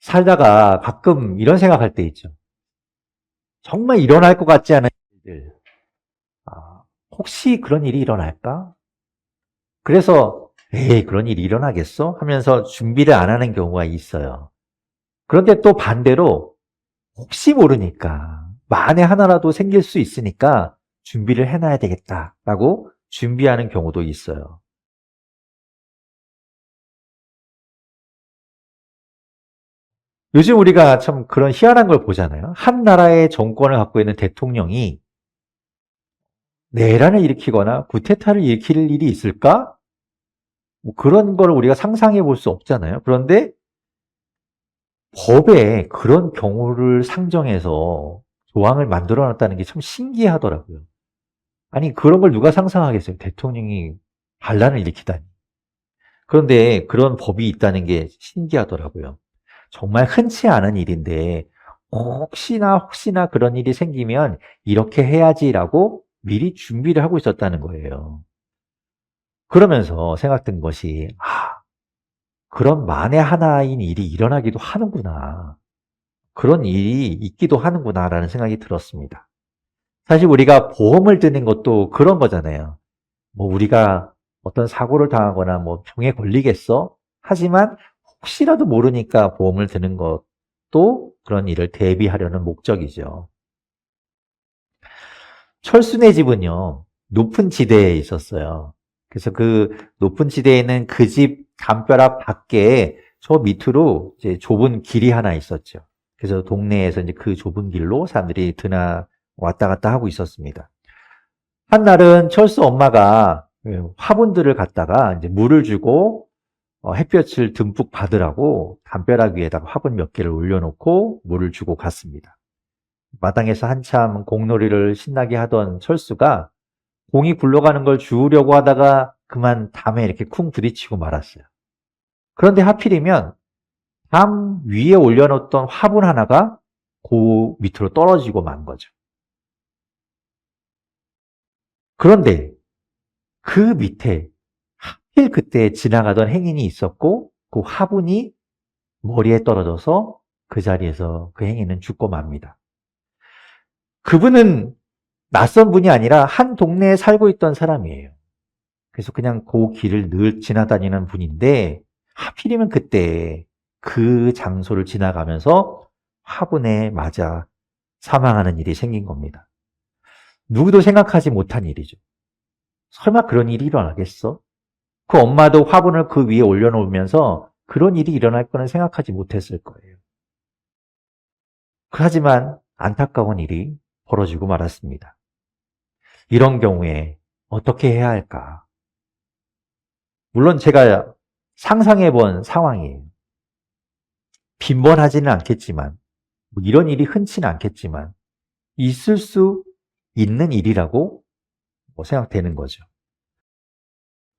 살다가 가끔 이런 생각할 때 있죠. 정말 일어날 것 같지 않은 일들. 혹시 그런 일이 일어날까? 그래서 에이, 그런 일이 일어나겠어? 하면서 준비를 안 하는 경우가 있어요. 그런데 또 반대로 혹시 모르니까 만에 하나라도 생길 수 있으니까 준비를 해놔야 되겠다라고 준비하는 경우도 있어요. 요즘 우리가 참 그런 희한한 걸 보잖아요. 한 나라의 정권을 갖고 있는 대통령이 내란을 일으키거나 쿠데타를 일으킬 일이 있을까? 뭐 그런 걸 우리가 상상해 볼 수 없잖아요. 그런데 법에 그런 경우를 상정해서 조항을 만들어 놨다는 게 참 신기하더라고요. 아니, 그런 걸 누가 상상하겠어요? 대통령이 반란을 일으키다니. 그런데 그런 법이 있다는 게 신기하더라고요. 정말 흔치 않은 일인데, 혹시나 그런 일이 생기면 이렇게 해야지라고 미리 준비를 하고 있었다는 거예요. 그러면서 생각된 것이, 그런 만에 하나인 일이 일어나기도 하는구나. 그런 일이 있기도 하는구나라는 생각이 들었습니다. 사실 우리가 보험을 드는 것도 그런 거잖아요. 뭐 우리가 어떤 사고를 당하거나 뭐 병에 걸리겠어? 하지만 혹시라도 모르니까 보험을 드는 것도 그런 일을 대비하려는 목적이죠. 철순의 집은요, 높은 지대에 있었어요. 그래서 그 높은 지대에는 그 집 담벼락 밖에 저 밑으로 이제 좁은 길이 하나 있었죠. 그래서 동네에서 이제 그 좁은 길로 사람들이 드나 왔다 갔다 하고 있었습니다. 한날은 철수 엄마가 화분들을 갖다가 이제 물을 주고 햇볕을 듬뿍 받으라고 담벼락 위에다가 화분 몇 개를 올려놓고 물을 주고 갔습니다. 마당에서 한참 공놀이를 신나게 하던 철수가 공이 굴러가는 걸 주우려고 하다가 그만 담에 이렇게 쿵 부딪히고 말았어요. 그런데 하필이면 담 위에 올려놓던 화분 하나가 그 밑으로 떨어지고 만 거죠. 그런데 그 밑에 하필 그때 지나가던 행인이 있었고 그 화분이 머리에 떨어져서 그 자리에서 그 행인은 죽고 맙니다. 그분은 낯선 분이 아니라 한 동네에 살고 있던 사람이에요. 그래서 그냥 그 길을 늘 지나다니는 분인데 하필이면 그때 그 장소를 지나가면서 화분에 맞아 사망하는 일이 생긴 겁니다. 누구도 생각하지 못한 일이죠. 설마 그런 일이 일어나겠어? 그 엄마도 화분을 그 위에 올려놓으면서 그런 일이 일어날 거는 생각하지 못했을 거예요. 하지만 안타까운 일이 벌어지고 말았습니다. 이런 경우에 어떻게 해야 할까? 물론 제가 상상해 본 상황이에요. 빈번하지는 않겠지만, 뭐 이런 일이 흔치는 않겠지만, 있을 수 있는 일이라고 생각되는 거죠.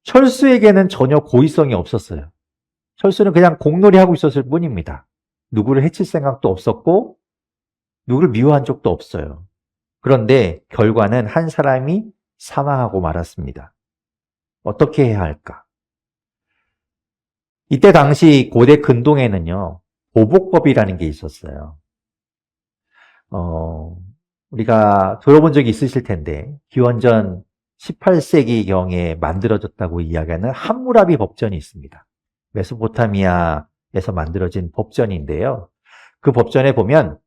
철수에게는 전혀 고의성이 없었어요. 철수는 그냥 공놀이 하고 있었을 뿐입니다. 누구를 해칠 생각도 없었고, 누구를 미워한 적도 없어요. 그런데 결과는 한 사람이 사망하고 말았습니다. 어떻게 해야 할까? 이때 당시 고대 근동에는요, 보복법이라는 게 있었어요. 우리가 들어본 적이 있으실 텐데, 기원전 18세기경에 만들어졌다고 이야기하는 함무라비 법전이 있습니다. 메소포타미아에서 만들어진 법전인데요. 그 법전에 보면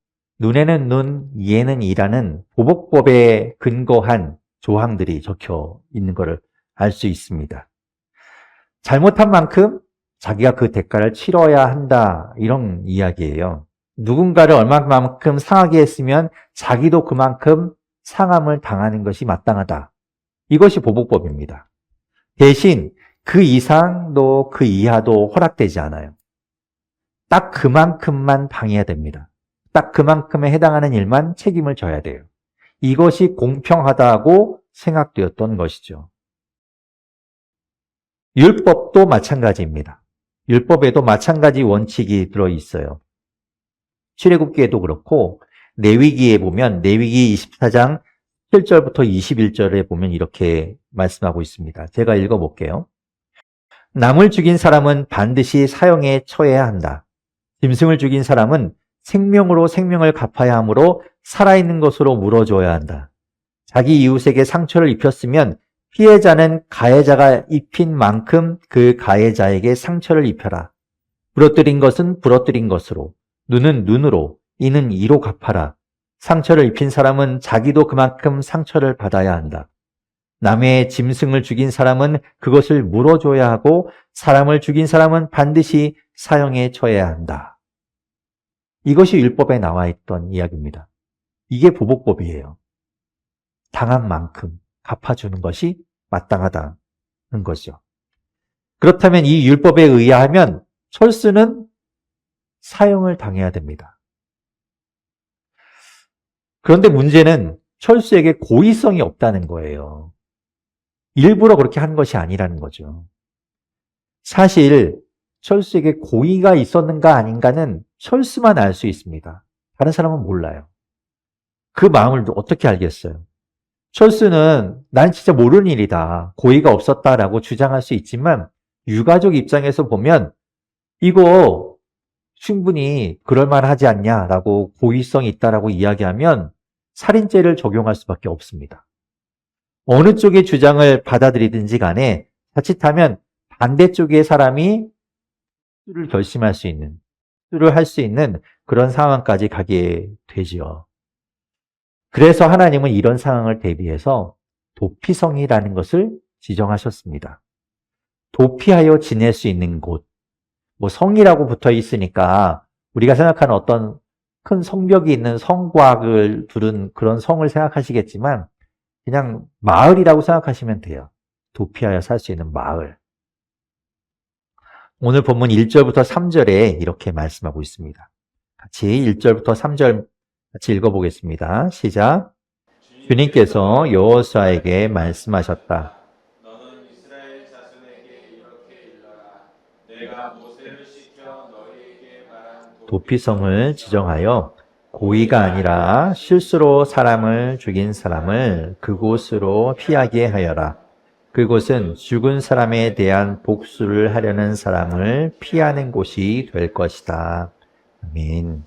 눈에는 눈, 이에는 이라는 보복법에 근거한 조항들이 적혀 있는 것을 알 수 있습니다. 잘못한 만큼 자기가 그 대가를 치러야 한다, 이런 이야기예요. 누군가를 얼마만큼 상하게 했으면 자기도 그만큼 상함을 당하는 것이 마땅하다. 이것이 보복법입니다. 대신 그 이상도 그 이하도 허락되지 않아요. 딱 그만큼만 당해야 됩니다. 딱 그만큼에 해당하는 일만 책임을 져야 돼요. 이것이 공평하다고 생각되었던 것이죠. 율법도 마찬가지입니다. 율법에도 마찬가지 원칙이 들어있어요. 출애굽기에도 그렇고 레위기에 보면 레위기 24장 7절부터 21절에 보면 이렇게 말씀하고 있습니다. 제가 읽어볼게요. 남을 죽인 사람은 반드시 사형에 처해야 한다. 짐승을 죽인 사람은 생명으로 생명을 갚아야 하므로 살아있는 것으로 물어줘야 한다. 자기 이웃에게 상처를 입혔으면 피해자는 가해자가 입힌 만큼 그 가해자에게 상처를 입혀라. 부러뜨린 것은 부러뜨린 것으로, 눈은 눈으로, 이는 이로 갚아라. 상처를 입힌 사람은 자기도 그만큼 상처를 받아야 한다. 남의 짐승을 죽인 사람은 그것을 물어줘야 하고 사람을 죽인 사람은 반드시 사형에 처해야 한다. 이것이 율법에 나와 있던 이야기입니다. 이게 보복법이에요. 당한 만큼 갚아주는 것이 마땅하다는 거죠. 그렇다면 이 율법에 의하면 철수는 사형을 당해야 됩니다. 그런데 문제는 철수에게 고의성이 없다는 거예요. 일부러 그렇게 한 것이 아니라는 거죠. 사실 철수에게 고의가 있었는가 아닌가는 철수만 알 수 있습니다. 다른 사람은 몰라요. 그 마음을 어떻게 알겠어요? 철수는 난 진짜 모르는 일이다, 고의가 없었다라고 주장할 수 있지만 유가족 입장에서 보면 이거 충분히 그럴만하지 않냐라고 고의성이 있다라고 이야기하면 살인죄를 적용할 수밖에 없습니다. 어느 쪽의 주장을 받아들이든지 간에 자칫하면 반대쪽의 사람이 수를 결심할 수 있는, 수를 할 수 있는 그런 상황까지 가게 되지요. 그래서 하나님은 이런 상황을 대비해서 도피성이라는 것을 지정하셨습니다. 도피하여 지낼 수 있는 곳, 뭐 성이라고 붙어 있으니까 우리가 생각하는 어떤 큰 성벽이 있는 성곽을 두른 그런 성을 생각하시겠지만 그냥 마을이라고 생각하시면 돼요. 도피하여 살 수 있는 마을. 오늘 본문 1절부터 3절에 이렇게 말씀하고 있습니다. 같이 1절부터 3절 같이 읽어보겠습니다. 시작. 주님께서 여호수아에게 말씀하셨다. 너는 이스라엘 자손에게 이렇게 일러라. 내가 모세를 시켜 너희에게 말한 도피성을 지정하여 고의가 아니라 실수로 사람을 죽인 사람을 그곳으로 피하게 하여라. 그곳은 죽은 사람에 대한 복수를 하려는 사람을 피하는 곳이 될 것이다. 아멘.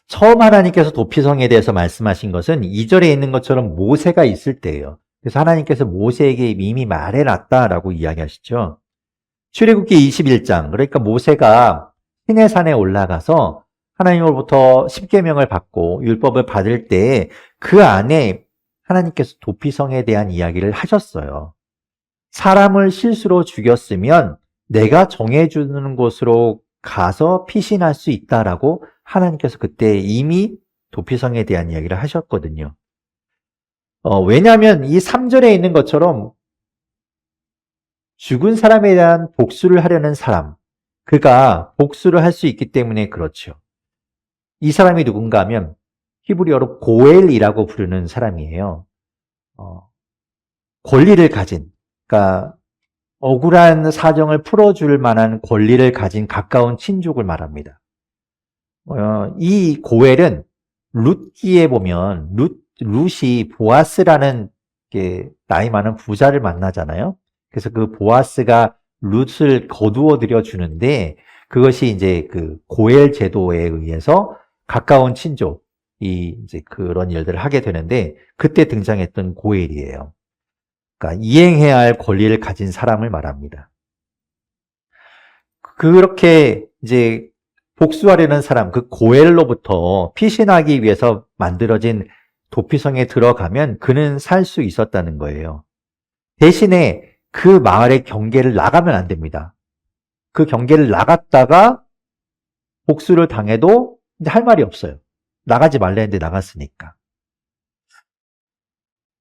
처음 하나님께서 도피성에 대해서 말씀하신 것은 2절에 있는 것처럼 모세가 있을 때예요. 그래서 하나님께서 모세에게 이미 말해놨다라고 이야기하시죠. 출애굽기 21장, 그러니까 모세가 시내산에 올라가서 하나님으로부터 십계명을 받고 율법을 받을 때 그 안에 하나님께서 도피성에 대한 이야기를 하셨어요. 사람을 실수로 죽였으면 내가 정해주는 곳으로 가서 피신할 수 있다라고 하나님께서 그때 이미 도피성에 대한 이야기를 하셨거든요. 왜냐하면 이 3절에 있는 것처럼 죽은 사람에 대한 복수를 하려는 사람, 그가 복수를 할 수 있기 때문에 그렇죠. 이 사람이 누군가 하면 히브리어로 고엘이라고 부르는 사람이에요. 권리를 가진, 그러니까 억울한 사정을 풀어줄 만한 권리를 가진 가까운 친족을 말합니다. 이 고엘은 룻기에 보면 룻이 보아스라는 나이 많은 부자를 만나잖아요. 그래서 그 보아스가 룻을 거두어 들여 주는데 그것이 이제 그 고엘 제도에 의해서 가까운 친족이 이제 그런 일들을 하게 되는데 그때 등장했던 고엘이에요. 그러니까 이행해야 할 권리를 가진 사람을 말합니다. 그렇게 이제 복수하려는 사람, 그 고엘로부터 피신하기 위해서 만들어진 도피성에 들어가면 그는 살 수 있었다는 거예요. 대신에 그 마을의 경계를 나가면 안 됩니다. 그 경계를 나갔다가 복수를 당해도 이제 할 말이 없어요. 나가지 말라 했는데 나갔으니까.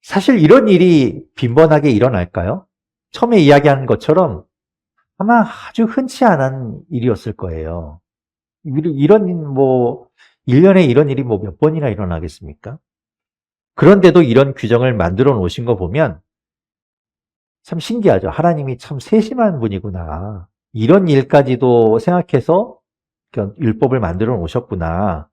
사실 이런 일이 빈번하게 일어날까요? 처음에 이야기한 것처럼 아마 아주 흔치 않은 일이었을 거예요. 이런 1년에 이런 일이 몇 번이나 일어나겠습니까? 그런데도 이런 규정을 만들어 놓으신 거 보면 참 신기하죠. 하나님이 참 세심한 분이구나. 이런 일까지도 생각해서 율법을 만들어 놓으셨구나.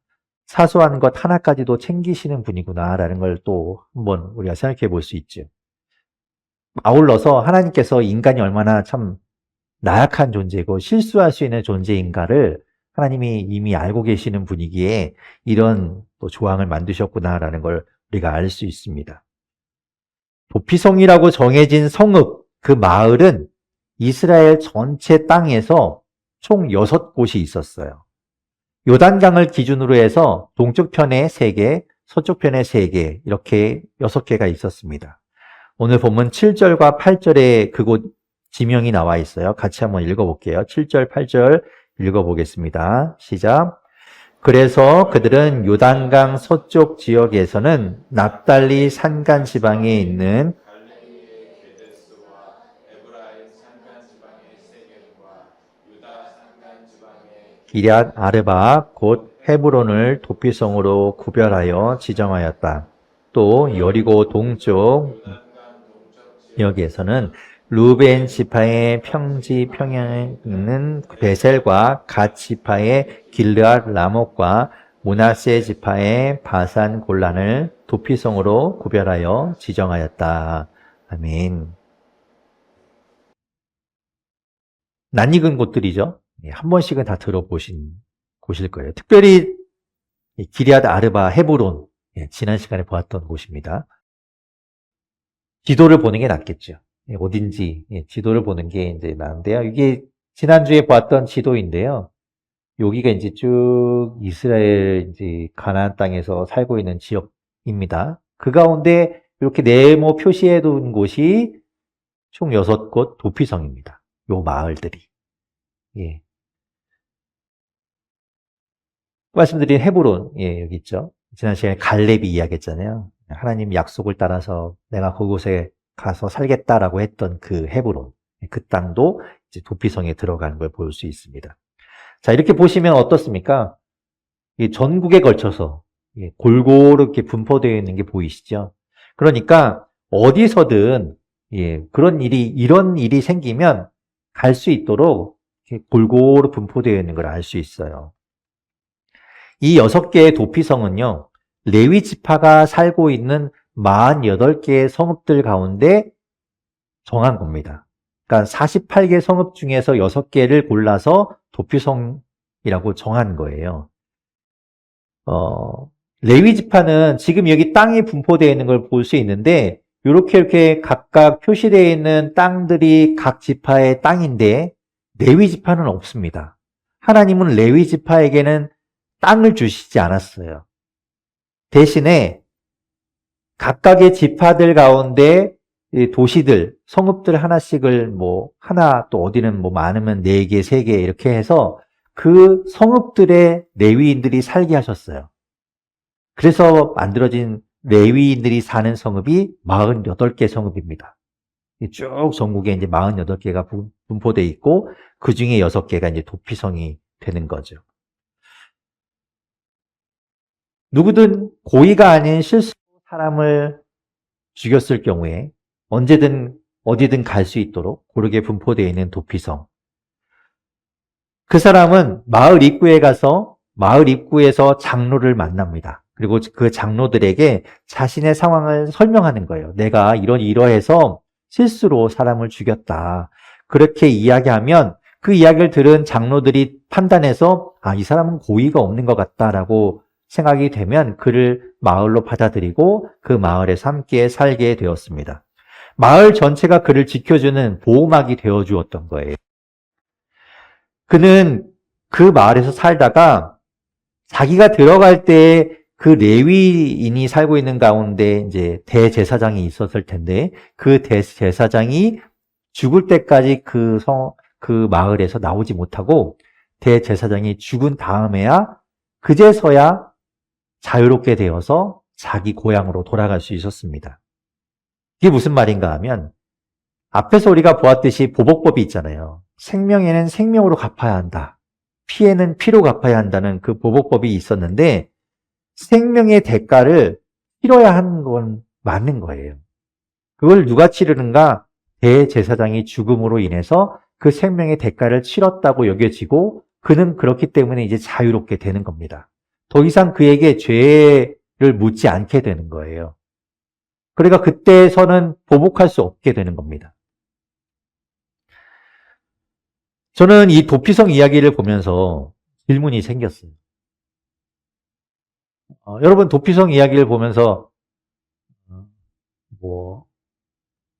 사소한 것 하나까지도 챙기시는 분이구나라는 걸 또 한번 우리가 생각해 볼 수 있죠. 아울러서 하나님께서 인간이 얼마나 참 나약한 존재고 실수할 수 있는 존재인가를 하나님이 이미 알고 계시는 분이기에 이런 또 조항을 만드셨구나라는 걸 우리가 알 수 있습니다. 도피성이라고 정해진 성읍, 그 마을은 이스라엘 전체 땅에서 총 6곳이 있었어요. 요단강을 기준으로 해서 동쪽 편에 3개, 서쪽 편에 3개, 이렇게 6개가 있었습니다. 오늘 본문 7절과 8절에 그곳 지명이 나와 있어요. 같이 한번 읽어볼게요. 7절, 8절 읽어보겠습니다. 시작. 그래서 그들은 요단강 서쪽 지역에서는 납달리 산간 지방에 있는 갈레리의 게데스와 에브라임 산간 지방의 세겜과 유다 산간 지방의 기럇 아르바 곧 헤브론을 도피성으로 구별하여 지정하였다. 또 여리고 동쪽 요단강 동쪽 지역에서는 루벤 지파의 평지 평양에 있는 베셀과 갓 지파의 길르앗 라못과 므낫세 지파의 바산 골란을 도피성으로 구별하여 지정하였다. 아멘. 낯익은 곳들이죠. 한 번씩은 다 들어보신 곳일 거예요. 특별히 기럇 아르바 헤브론, 지난 시간에 보았던 곳입니다. 지도를 보는 게 낫겠죠. 어딘지 지도를 보는 게 이제 나은데요. 이게 지난주에 보았던 지도인데요. 여기가 이제 쭉 이스라엘 이제 가나안 땅에서 살고 있는 지역입니다. 그 가운데 이렇게 네모 표시해 둔 곳이 총 6곳 도피성입니다. 요 마을들이. 예. 말씀드린 헤브론, 여기 있죠. 지난 시간에 갈렙이 이야기했잖아요. 하나님 약속을 따라서 내가 그곳에 가서 살겠다라고 했던 그 헤브론, 그 땅도 이제 도피성에 들어가는 걸 볼 수 있습니다. 자, 이렇게 보시면 어떻습니까? 이 전국에 걸쳐서 골고루 이렇게 분포되어 있는 게 보이시죠? 그러니까 어디서든 이런 일이 생기면 갈 수 있도록 이렇게 골고루 분포되어 있는 걸 알 수 있어요. 이 6개의 도피성은요, 레위 지파가 살고 있는 48개의 성읍들 가운데 정한 겁니다. 그러니까 48개 성읍 중에서 6개를 골라서 도피성이라고 정한 거예요. 레위 지파는 지금 여기 땅이 분포되어 있는 걸 볼 수 있는데 이렇게 각각 표시되어 있는 땅들이 각 지파의 땅인데 레위 지파는 없습니다. 하나님은 레위 지파에게는 땅을 주시지 않았어요. 대신에 각각의 지파들 가운데 도시들, 성읍들 하나씩을 하나 또 어디는 많으면 4개, 3개 이렇게 해서 그 성읍들의 레위인들이 살게 하셨어요. 그래서 만들어진 레위인들이 사는 성읍이 48개 성읍입니다. 쭉 전국에 이제 48개가 분포되어 있고 그 중에 6개가 이제 도피성이 되는 거죠. 누구든 고의가 아닌 실수로 사람을 죽였을 경우에 언제든 어디든 갈 수 있도록 고르게 분포되어 있는 도피성. 그 사람은 마을 입구에 가서 마을 입구에서 장로를 만납니다. 그리고 그 장로들에게 자신의 상황을 설명하는 거예요. 내가 이러해서 실수로 사람을 죽였다. 그렇게 이야기하면 그 이야기를 들은 장로들이 판단해서 이 사람은 고의가 없는 것 같다라고 생각이 되면 그를 마을로 받아들이고 그 마을에서 함께 살게 되었습니다. 마을 전체가 그를 지켜주는 보호막이 되어 주었던 거예요. 그는 그 마을에서 살다가 자기가 들어갈 때 그 레위인이 살고 있는 가운데 이제 대제사장이 있었을 텐데 그 대제사장이 죽을 때까지 그 마을에서 나오지 못하고 대제사장이 죽은 다음에야 그제서야 자유롭게 되어서 자기 고향으로 돌아갈 수 있었습니다. 이게 무슨 말인가 하면 앞에서 우리가 보았듯이 보복법이 있잖아요. 생명에는 생명으로 갚아야 한다. 피해는 피로 갚아야 한다는 그 보복법이 있었는데 생명의 대가를 치러야 하는 건 맞는 거예요. 그걸 누가 치르는가? 대제사장이 죽음으로 인해서 그 생명의 대가를 치렀다고 여겨지고 그는 그렇기 때문에 이제 자유롭게 되는 겁니다. 더 이상 그에게 죄를 묻지 않게 되는 거예요. 그러니까 그때서는 보복할 수 없게 되는 겁니다. 저는 이 도피성 이야기를 보면서 질문이 생겼어요. 여러분 도피성 이야기를 보면서 뭐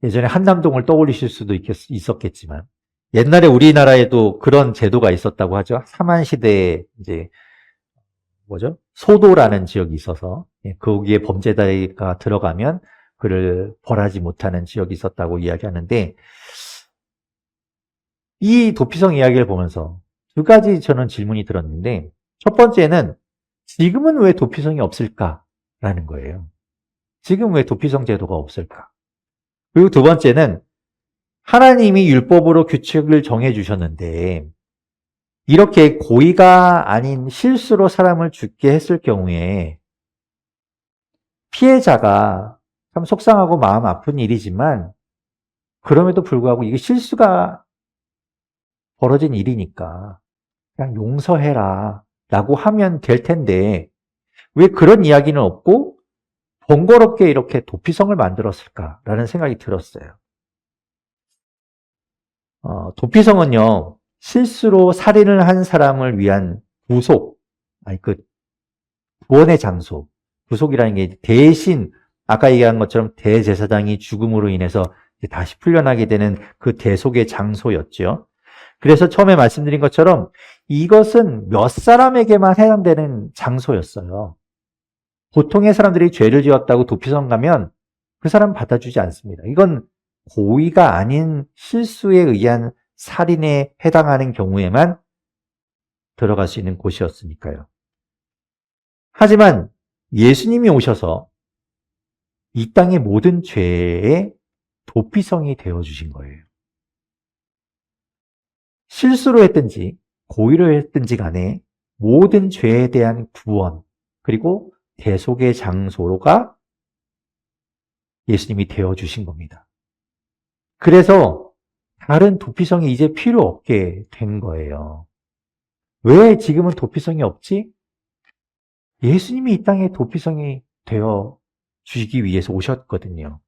예전에 한남동을 떠올리실 수도 있었겠지만 옛날에 우리나라에도 그런 제도가 있었다고 하죠. 삼한시대에 이제 뭐죠? 소도라는 지역이 있어서 거기에 범죄자가 들어가면 그를 벌하지 못하는 지역이 있었다고 이야기하는데 이 도피성 이야기를 보면서 두 가지 저는 질문이 들었는데 첫 번째는 지금은 왜 도피성이 없을까라는 거예요. 지금 왜 도피성 제도가 없을까? 그리고 두 번째는 하나님이 율법으로 규칙을 정해 주셨는데 이렇게 고의가 아닌 실수로 사람을 죽게 했을 경우에 피해자가 참 속상하고 마음 아픈 일이지만 그럼에도 불구하고 이게 실수가 벌어진 일이니까 그냥 용서해라 라고 하면 될 텐데 왜 그런 이야기는 없고 번거롭게 이렇게 도피성을 만들었을까라는 생각이 들었어요. 도피성은요, 실수로 살인을 한 사람을 위한 구속, 구원의 장소, 구속이라는 게 대신, 아까 얘기한 것처럼 대제사장이 죽음으로 인해서 다시 풀려나게 되는 그 대속의 장소였죠. 그래서 처음에 말씀드린 것처럼 이것은 몇 사람에게만 해당되는 장소였어요. 보통의 사람들이 죄를 지었다고 도피성 가면 그 사람 받아주지 않습니다. 이건 고의가 아닌 실수에 의한 살인에 해당하는 경우에만 들어갈 수 있는 곳이었으니까요. 하지만 예수님이 오셔서 이 땅의 모든 죄의 도피성이 되어주신 거예요. 실수로 했든지 고의로 했든지 간에 모든 죄에 대한 구원 그리고 대속의 장소가 예수님이 되어주신 겁니다. 그래서 다른 도피성이 이제 필요 없게 된 거예요. 왜 지금은 도피성이 없지? 예수님이 이 땅에 도피성이 되어 주시기 위해서 오셨거든요.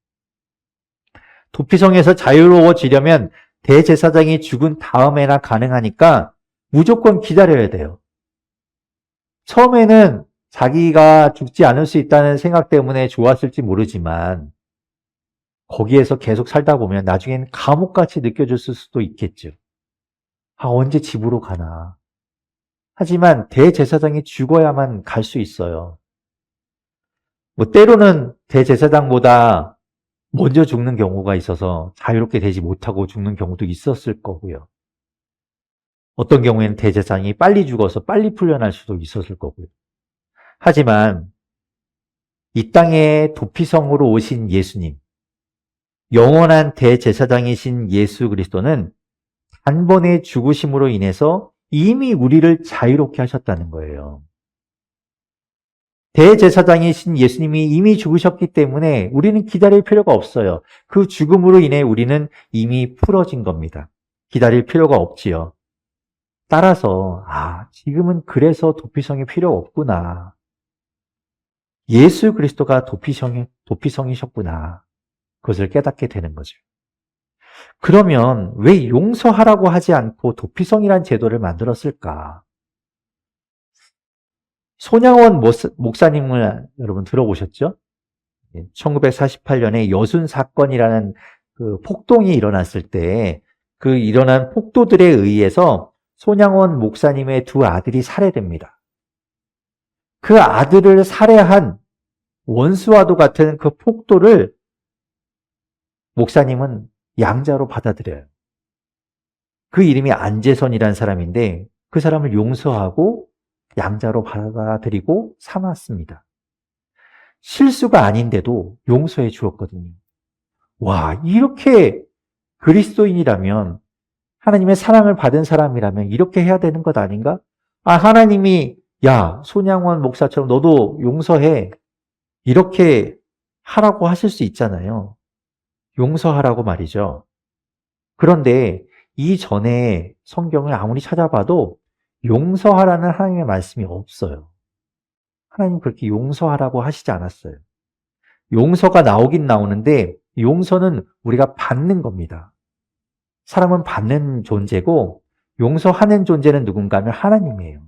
도피성에서 자유로워지려면 대제사장이 죽은 다음에나 가능하니까 무조건 기다려야 돼요. 처음에는 자기가 죽지 않을 수 있다는 생각 때문에 좋았을지 모르지만 거기에서 계속 살다 보면 나중엔 감옥같이 느껴졌을 수도 있겠죠. 언제 집으로 가나. 하지만 대제사장이 죽어야만 갈 수 있어요. 때로는 대제사장보다 먼저 죽는 경우가 있어서 자유롭게 되지 못하고 죽는 경우도 있었을 거고요. 어떤 경우에는 대제사장이 빨리 죽어서 빨리 풀려날 수도 있었을 거고요. 하지만 이 땅에 도피성으로 오신 예수님, 영원한 대제사장이신 예수 그리스도는 단번에 죽으심으로 인해서 이미 우리를 자유롭게 하셨다는 거예요. 대제사장이신 예수님이 이미 죽으셨기 때문에 우리는 기다릴 필요가 없어요. 그 죽음으로 인해 우리는 이미 풀어진 겁니다. 기다릴 필요가 없지요. 따라서 지금은 그래서 도피성이 필요 없구나. 예수 그리스도가 도피성이셨구나. 그것을 깨닫게 되는 거죠. 그러면 왜 용서하라고 하지 않고 도피성이란 제도를 만들었을까? 손양원 목사님을 여러분 들어보셨죠? 1948년에 여순 사건이라는 그 폭동이 일어났을 때 그 일어난 폭도들에 의해서 손양원 목사님의 두 아들이 살해됩니다. 그 아들을 살해한 원수와도 같은 그 폭도를 목사님은 양자로 받아들여요. 그 이름이 안재선이라는 사람인데 그 사람을 용서하고 양자로 받아들이고 삼았습니다. 실수가 아닌데도 용서해 주었거든요. 와, 이렇게 그리스도인이라면 하나님의 사랑을 받은 사람이라면 이렇게 해야 되는 것 아닌가? 하나님이 손양원 목사처럼 너도 용서해. 이렇게 하라고 하실 수 있잖아요. 용서하라고 말이죠. 그런데 이전에 성경을 아무리 찾아봐도 용서하라는 하나님의 말씀이 없어요. 하나님 그렇게 용서하라고 하시지 않았어요. 용서가 나오긴 나오는데 용서는 우리가 받는 겁니다. 사람은 받는 존재고 용서하는 존재는 누군가 하면 하나님이에요.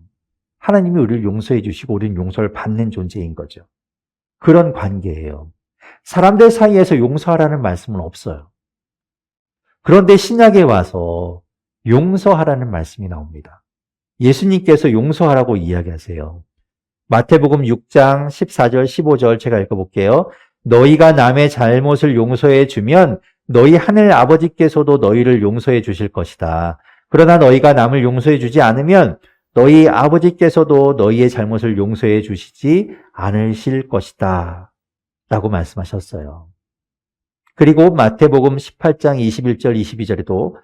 하나님이 우리를 용서해 주시고 우리는 용서를 받는 존재인 거죠. 그런 관계예요. 사람들 사이에서 용서하라는 말씀은 없어요. 그런데 신약에 와서 용서하라는 말씀이 나옵니다. 예수님께서 용서하라고 이야기하세요. 마태복음 6장 14절 15절 제가 읽어볼게요. 너희가 남의 잘못을 용서해 주면 너희 하늘 아버지께서도 너희를 용서해 주실 것이다. 그러나 너희가 남을 용서해 주지 않으면 너희 아버지께서도 너희의 잘못을 용서해 주시지 않으실 것이다. 라고 말씀하셨어요. 그리고 마태복음 18장 21절 22절에도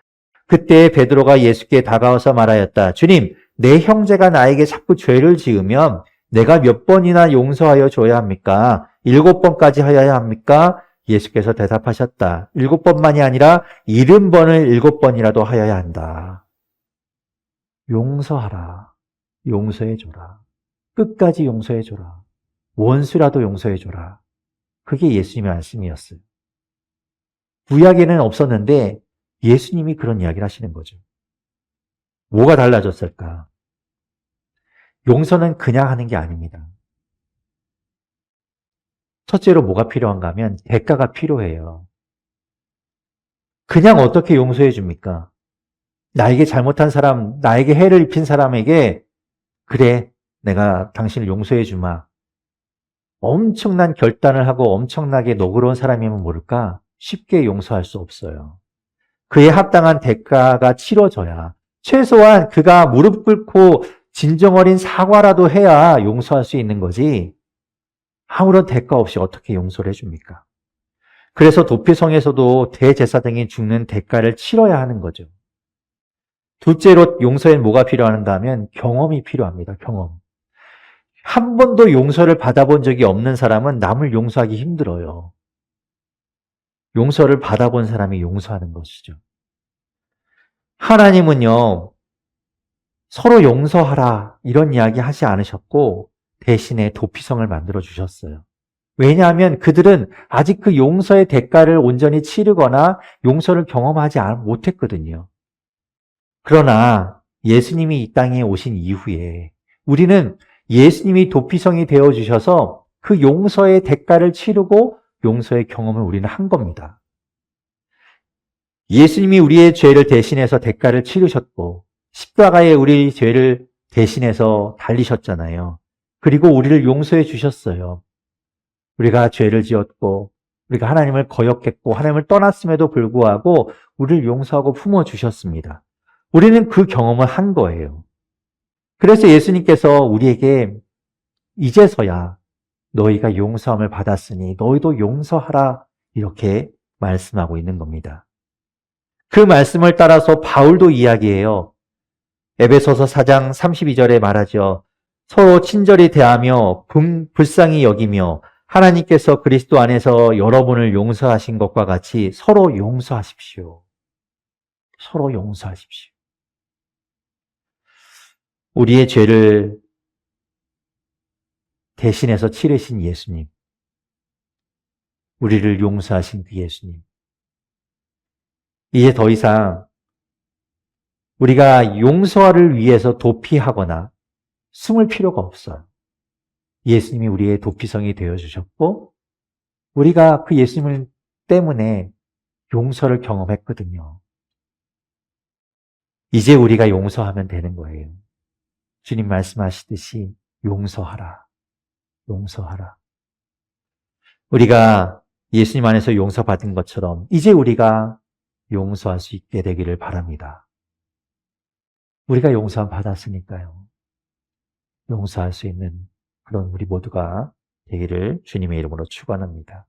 그때 베드로가 예수께 다가와서 말하였다. 주님, 내 형제가 나에게 자꾸 죄를 지으면 내가 몇 번이나 용서하여 줘야 합니까? 7번까지 하여야 합니까? 예수께서 대답하셨다. 7번만이 아니라 70번을 7번이라도 하여야 한다. 용서하라. 용서해줘라. 끝까지 용서해줘라. 원수라도 용서해줘라. 그게 예수님의 말씀이었어요. 구약에는 없었는데 예수님이 그런 이야기를 하시는 거죠. 뭐가 달라졌을까? 용서는 그냥 하는 게 아닙니다. 첫째로 뭐가 필요한가 하면 대가가 필요해요. 그냥 어떻게 용서해 줍니까? 나에게 잘못한 사람, 나에게 해를 입힌 사람에게 그래, 내가 당신을 용서해 주마. 엄청난 결단을 하고 엄청나게 너그러운 사람이면 모를까? 쉽게 용서할 수 없어요. 그에 합당한 대가가 치러져야 최소한 그가 무릎 꿇고 진정 어린 사과라도 해야 용서할 수 있는 거지. 아무런 대가 없이 어떻게 용서를 해줍니까? 그래서 도피성에서도 대제사장이 죽는 대가를 치러야 하는 거죠. 둘째로 용서엔 뭐가 필요한가 하면 경험이 필요합니다. 경험. 한 번도 용서를 받아본 적이 없는 사람은 남을 용서하기 힘들어요. 용서를 받아본 사람이 용서하는 것이죠. 하나님은요, 서로 용서하라 이런 이야기 하지 않으셨고 대신에 도피성을 만들어 주셨어요. 왜냐하면 그들은 아직 그 용서의 대가를 온전히 치르거나 용서를 경험하지 못했거든요. 그러나 예수님이 이 땅에 오신 이후에 우리는 예수님이 도피성이 되어주셔서 그 용서의 대가를 치르고 용서의 경험을 우리는 한 겁니다. 예수님이 우리의 죄를 대신해서 대가를 치르셨고 십자가에 우리 죄를 대신해서 달리셨잖아요. 그리고 우리를 용서해 주셨어요. 우리가 죄를 지었고 우리가 하나님을 거역했고 하나님을 떠났음에도 불구하고 우리를 용서하고 품어주셨습니다. 우리는 그 경험을 한 거예요. 그래서 예수님께서 우리에게 이제서야 너희가 용서함을 받았으니 너희도 용서하라 이렇게 말씀하고 있는 겁니다. 그 말씀을 따라서 바울도 이야기해요. 에베소서 4장 32절에 말하죠. 서로 친절히 대하며 불쌍히 여기며 하나님께서 그리스도 안에서 여러분을 용서하신 것과 같이 서로 용서하십시오. 서로 용서하십시오. 우리의 죄를 대신해서 치르신 예수님. 우리를 용서하신 그 예수님. 이제 더 이상 우리가 용서를 위해서 도피하거나 숨을 필요가 없어요. 예수님이 우리의 도피성이 되어주셨고 우리가 그 예수님 때문에 용서를 경험했거든요. 이제 우리가 용서하면 되는 거예요. 주님 말씀하시듯이 용서하라. 용서하라. 우리가 예수님 안에서 용서받은 것처럼 이제 우리가 용서할 수 있게 되기를 바랍니다. 우리가 용서 받았으니까요. 용서할 수 있는 그런 우리 모두가 되기를 주님의 이름으로 축원합니다.